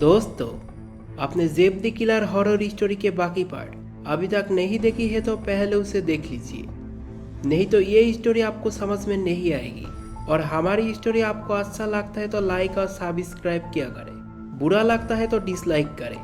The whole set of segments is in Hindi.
दोस्तों, आपने जेब द किलर हॉरर स्टोरी के बाकी पार्ट अभी तक नहीं देखी है तो पहले उसे देख लीजिए, नहीं तो ये स्टोरी आपको समझ में नहीं आएगी। और हमारी स्टोरी आपको अच्छा लगता है तो लाइक और सब्सक्राइब किया करें, बुरा लगता है तो डिसलाइक करें।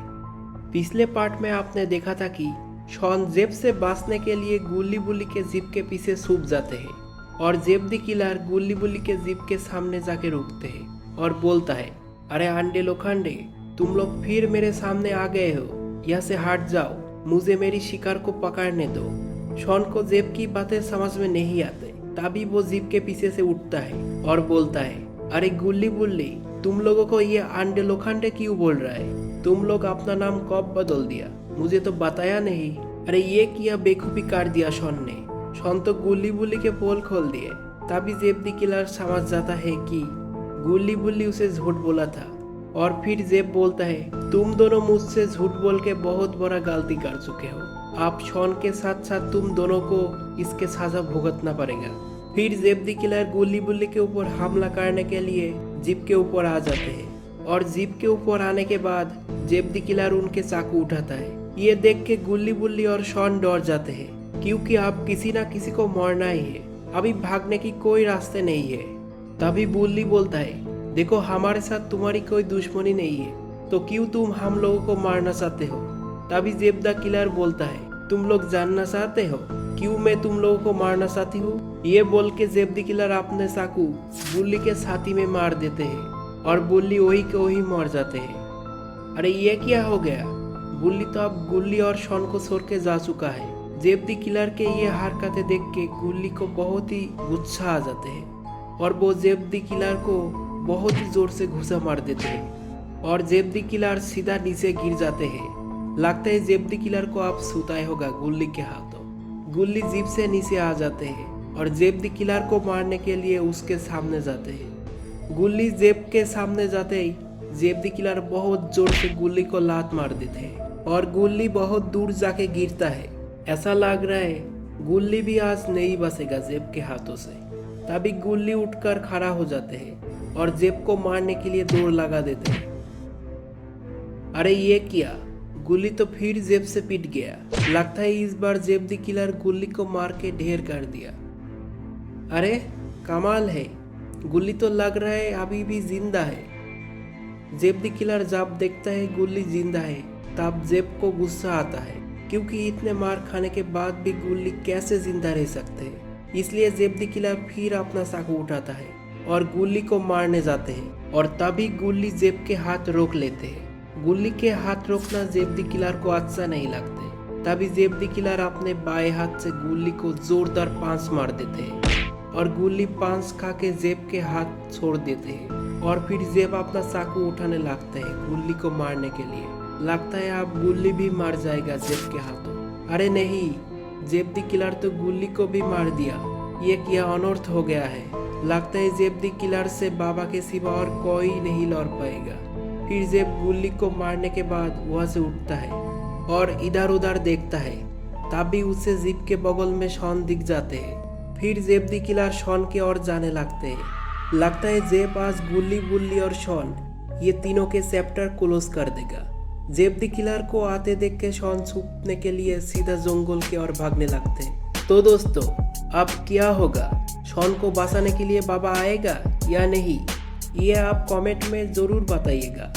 पिछले पार्ट में आपने देखा था कि शॉन जेब से बचने के लिए गुल्ली बुल्ली के जीप के पीछे छुप जाते हैं और जेब द किलर गुल्ली बुल्ली के जीप के सामने जाके रुकते हैं और बोलता है, अरे अंडे लोखंडे, तुम लोग फिर मेरे सामने आ गए हो, यहाँ से हट जाओ, मुझे मेरी शिकार को पकड़ने दो। शॉन को जेब की बातें समझ में नहीं आते, तभी वो जीप के पीछे से उठता है और बोलता है, अरे गुल्ली बुल्ली, तुम लोगों को ये अंडे लोखंडे क्यों बोल रहा है? तुम लोग अपना नाम कब बदल दिया, मुझे तो बताया नहीं। अरे ये किया बेवकूफी कर दिया शॉन ने। शॉन तो गुल्ली बुल्ली के पोल खोल दिए। तभी जेब द किलर समझ जाता है कि गुल्ली बुल्ली उसे झूठ बोला था और फिर जेब बोलता है, तुम दोनों मुझसे झूठ बोल के बहुत बड़ा गलती कर चुके हो। आप शॉन के साथ साथ तुम दोनों को इसके सजा भुगतना पड़ेगा। फिर जेब द किलर गुल्ली बुल्ली के ऊपर हमला करने के लिए जीप के ऊपर आ जाते हैं और जीप के ऊपर आने के बाद जेब द किलर उनके चाकू उठाता है। ये देख के गुल्ली बुल्ली और शॉन डर जाते हैं, क्योंकि अब किसी ना किसी को मारना ही है, अभी भागने की कोई रास्ते नहीं है। तभी बुल्ली बोलता है, देखो हमारे साथ तुम्हारी कोई दुश्मनी नहीं है, तो क्यों तुम हम लोगों को मारना चाहते हो? तभी जेब द किलर बोलता है, तुम लोग जानना चाहते हो क्यों मैं तुम लोगों को मारना चाहती हूँ? ये बोल के जेब द किलर अपने चाकू बुल्ली के छाती में मार देते हैं और बुल्ली वही के वही मर जाते हैं। अरे ये क्या हो गया? बुल्ली तो अब गुल्ली और शॉन को छोड़ के जा चुका है। जेब द किलर के ये हरकतें देख के गुल्ली को बहुत ही गुस्सा आ जाते हैं और वो जेब द किलर को बहुत ही जोर से घुसा मार देते हैं और जेब द किलर सीधा नीचे गिर जाते हैं। लगता है जेब द किलर को आप सुताए होगा गुल्ली के हाथों। गुल्ली जीप से नीचे आ जाते हैं और जेब द किलर को मारने के लिए उसके सामने जाते हैं। गुल्ली जेब के सामने जाते ही जेब द किलर बहुत जोर से गुल्ली को लात मार देते हैं और गुल्ली बहुत दूर जाके गिरता है। ऐसा लग रहा है गुल्ली भी आज नहीं बचेगा जेब के हाथों से। तभी गुल्ली उठकर खड़ा हो जाते हैं और जेब को मारने के लिए दौड़ लगा देते हैं। अरे ये किया, गुल्ली तो फिर जेब से पिट गया। लगता है इस बार जेब द किलर गुल्ली को मार के ढेर कर दिया। अरे कमाल है, गुल्ली तो लग रहा है अभी भी जिंदा है। जेब द किलर जब देखता है गुल्ली जिंदा है तब जेब को गुस्सा आता है, क्योंकि इतने मार खाने के बाद भी गुल्ली कैसे जिंदा रह सकते हैं। इसलिए जेब द किलर फिर अपना चाकू उठाता है और गुल्ली को मारने जाते हैं और तभी गुल्ली जेब के हाथ रोक लेते हैं। गुल्ली के हाथ रोकना जेब द किलर को अच्छा नहीं लगता। तभी जेब द किलर अपने बाएं हाथ से गुल्ली को जोरदार पांच मार देते हैं और गुल्ली पांच खा के जेब के हाथ छोड़ देते हैं और फिर जेब अपना चाकू उठाने लगता है गुल्ली को मारने के लिए। लगता है अब गुल्ली भी मर जाएगा जेब के हाथों। अरे नहीं, जेब द किलर तो गुल्ली को भी मार दिया। ये क्या अनर्थ हो गया है। लगता है जेब द किलर से बाबा के सिवा और कोई नहीं लड़ पाएगा। फिर जेब गुल्ली को मारने के बाद वहां से उठता है और इधर उधर देखता है। तभी उसे जीप के बगल में शॉन दिख जाते हैं। फिर जेब द किलर शॉन की ओर जाने लगते हैं। लगता है जेब आज गुल्ली बुल्ली और शॉन ये तीनों के चैप्टर क्लोज कर देगा। जेब द किलर को आते देख के शॉन छुपने के लिए सीधा जंगल की ओर भागने लगते हैं। तो दोस्तों, अब क्या होगा? शॉन को बचाने के लिए बाबा आएगा या नहीं, ये आप कमेंट में जरूर बताइएगा।